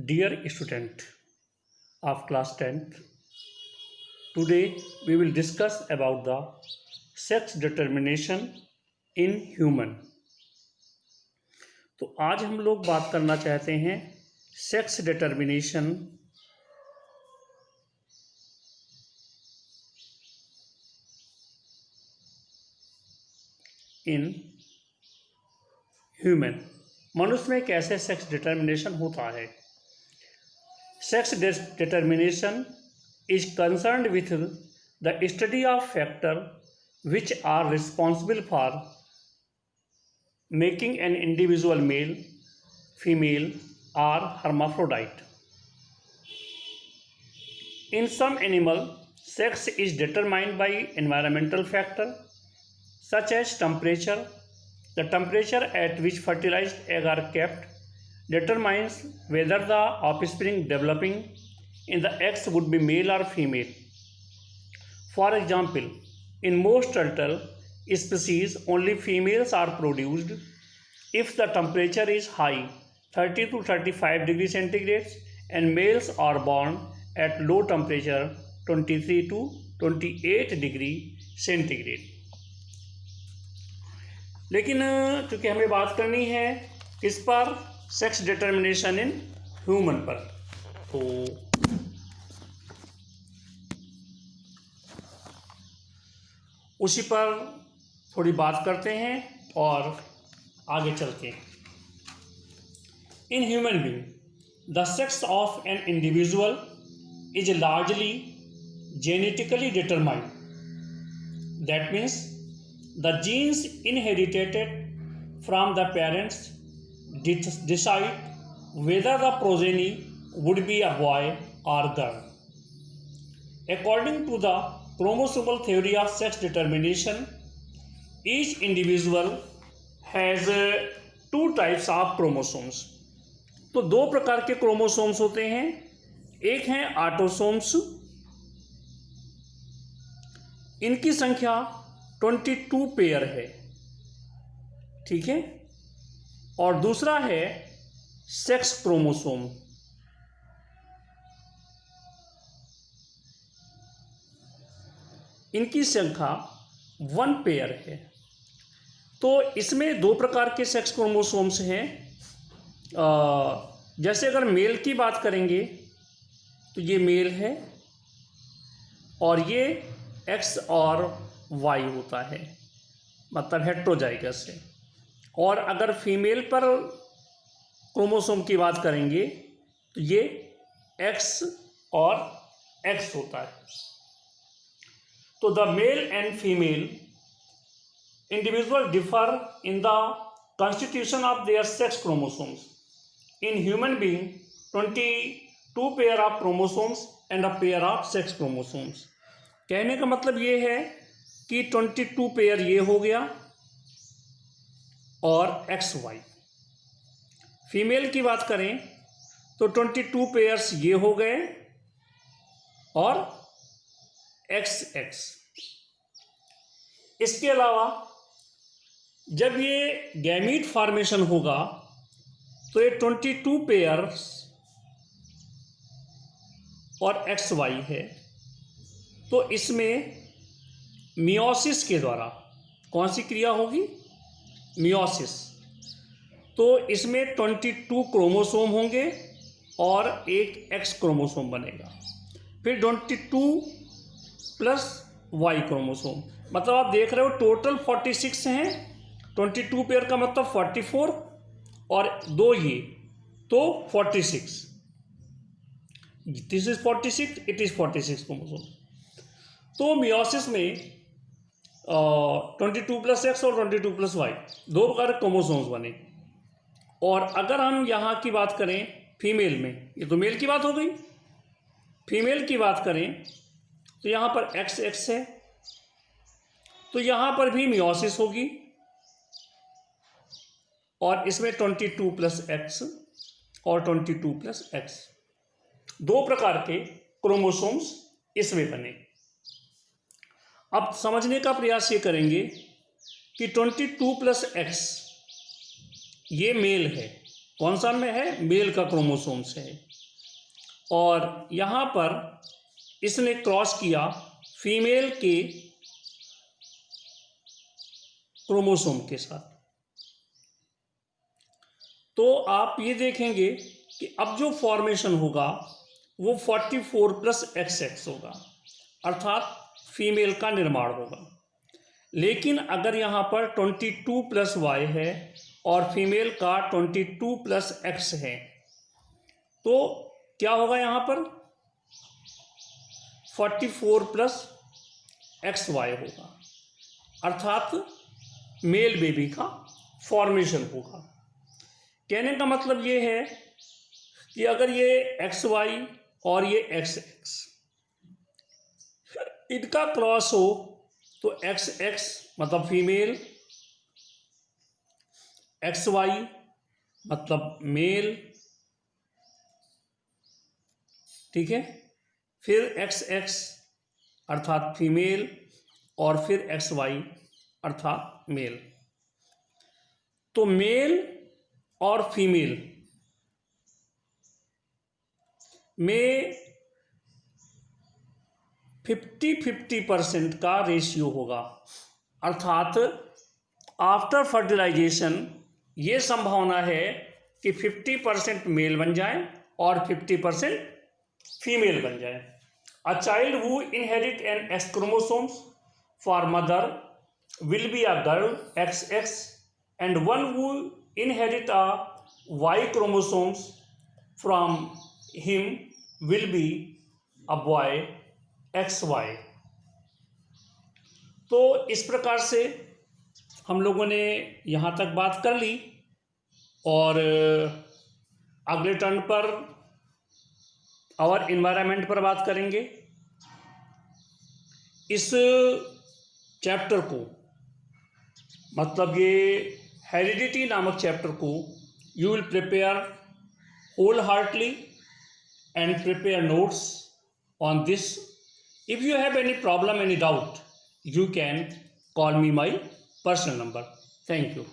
Dear student of class 10th, today we will discuss about the sex determination in human। तो आज हम लोग बात करना चाहते हैं सेक्स डिटर्मिनेशन इन ह्यूमन। मनुष्य में कैसे सेक्स डिटर्मिनेशन होता है। Sex determination is concerned with the study of factors which are responsible for making an individual male, female, or hermaphrodite. In some animals, sex is determined by environmental factors such as temperature. The temperature at which fertilized eggs are kept determines whether the offspring developing in the eggs would be male or female. For example, in most turtle species, only females are produced. If the temperature is high, 30 to 35 degrees centigrade, and males are born at low temperature, 23 to 28 degree centigrade. लेकिन चूँकि हमें बात करनी है किस पर, sex determination in human पर, तो उसी पर थोड़ी बात करते हैं और आगे चलते हैं। In human being the sex of an individual is largely genetically determined. That means the genes inherited from the parents decide whether the progeny would be a boy or girl. According to the chromosomal theory of sex determination, each individual has two types of chromosomes. तो दो प्रकार के chromosomes होते हैं। एक हैं autosomes, इनकी संख्या 22 पेयर है, ठीक है। और दूसरा है सेक्स क्रोमोसोम, इनकी संख्या 1 पेयर है। तो इसमें दो प्रकार के सेक्स क्रोमोसोम्स हैं। जैसे अगर मेल की बात करेंगे तो ये मेल है और ये एक्स और वाई होता है, मतलब हेट्रोजाइगस है। और अगर फीमेल पर क्रोमोसोम की बात करेंगे तो ये एक्स और एक्स होता है। तो the male and female individual differ in the constitution of their sex chromosomes. In human being 22 pair of chromosomes and a pair of sex chromosomes. कहने का मतलब ये है कि 22 पेयर ये हो गया और एक्स वाई। फीमेल की बात करें तो 22 पेयर्स ये हो गए और एक्स एक्स। इसके अलावा जब ये गैमीट फॉर्मेशन होगा तो ये 22 पेयर्स और एक्स वाई है। तो इसमें मियोसिस के द्वारा कौन सी क्रिया होगी? मियोसिस। तो इसमें 22 क्रोमोसोम होंगे और एक एक्स क्रोमोसोम बनेगा। फिर 22 प्लस वाई क्रोमोसोम, मतलब आप देख रहे हो टोटल 46 हैं। 22 पेयर का मतलब 44 और दो ये, तो 46। This is 46, it is 46 chromosome. तो मियोसिस में 22 प्लस एक्स और 22 प्लस वाई दो प्रकार क्रोमोसोम्स बने। और अगर हम यहाँ की बात करें फीमेल में, ये तो मेल की बात हो गई। फीमेल की बात करें तो यहाँ पर एक्स एक्स है, तो यहाँ पर भी मियोसिस होगी और इसमें 22 प्लस एक्स और 22 प्लस एक्स दो प्रकार के क्रोमोसोम्स इसमें बने। अब समझने का प्रयास ये करेंगे कि 22 प्लस एक्स ये मेल है कौन सा में है? मेल का क्रोमोसोम से है। और यहाँ पर इसने क्रॉस किया फीमेल के क्रोमोसोम के साथ। तो आप ये देखेंगे कि अब जो फॉर्मेशन होगा वो 44+XX होगा, अर्थात फीमेल का निर्माण होगा। लेकिन अगर यहाँ पर 22+Y है और फीमेल का 22+X है, तो क्या होगा? यहाँ पर 44+XY होगा, अर्थात मेल बेबी का फॉर्मेशन होगा। कहने का मतलब ये है कि अगर ये XY और ये XX इनका क्रॉस हो तो XX मतलब फीमेल, XY मतलब मेल, ठीक है, फिर XX अर्थात फीमेल और फिर XY अर्थात मेल। तो मेल और फीमेल में 50-50% का रेशियो होगा, अर्थात आफ्टर फर्टिलाइजेशन ये संभावना है कि 50% मेल बन जाए और 50% फीमेल बन जाए। A child who inherit an X chromosomes for mother will be a girl XX and one who inherit a Y chromosomes from him will be a boy XY। तो इस प्रकार से हम लोगों ने यहाँ तक बात कर ली और अगले टर्न पर और इन्वायरमेंट पर बात करेंगे। इस चैप्टर को मतलब ये हेरिडिटी नामक चैप्टर को you will prepare whole heartly and prepare notes on this. If you have any problem, any doubt, you can call me my personal number. Thank you.